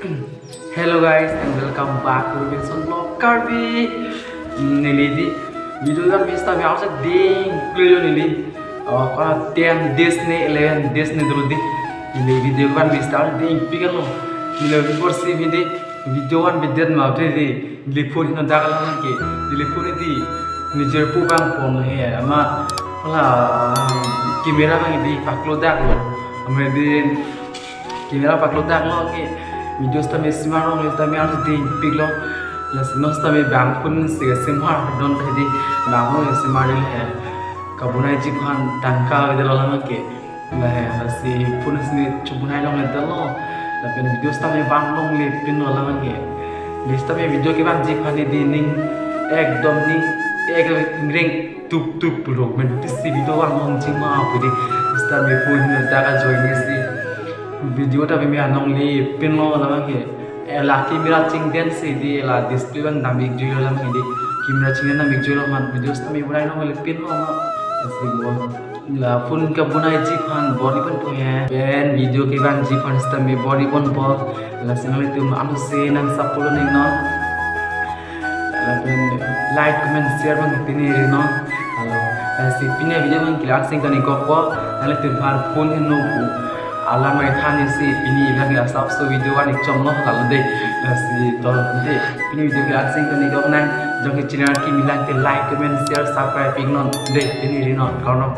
Hello guys and welcome back to Wilson Vlog Karbi. Nili video kan bisa kami harus ding klio nili. Kalau 10 Disney 11 Disney dulu nili video kan bisa harus ding pikan lo. Nili porsi video kan bidan ma beri nili pun itu dah kalau nanti nili pun itu nijer pubang pun he ama kalau kamera bang ini paklo dah lo. Amedin kamera paklo dah lo video sta me simarong le sta me ar di piglo la no sta me bang pun se simar don thedi bang ho simar le kabunai ji khan tangka de la ke la si pun se chubunai long le dalo la pen video sta me bang long le pin la ke le sta me video ke bang ji khan di ning ekdom ning ek ring tup tup lo men si video bang long ji ma pudi sta me pun da ka join si video ta bimi anong li pin lo lama ke la camera ching den se di la display bang namik joi lama ke di camera ching namik joi man video sta mi bunai no le pin lo ma se go la phone ka bunai ji khan body pon po hai pen video ke bang ji khan sta mi body pon po la single tu am se nan support ning no la pen like comment share bang pin ni no halo si pin video bang class sing kan ko ko la tu phar phone no alam mai thani si pini lagi asap so video kan ikcom lo lalu deh si to deh pini video ke asing kan ikok nang jong ke channel ki milang ke like comment share subscribe ping non deh ini rinon kau no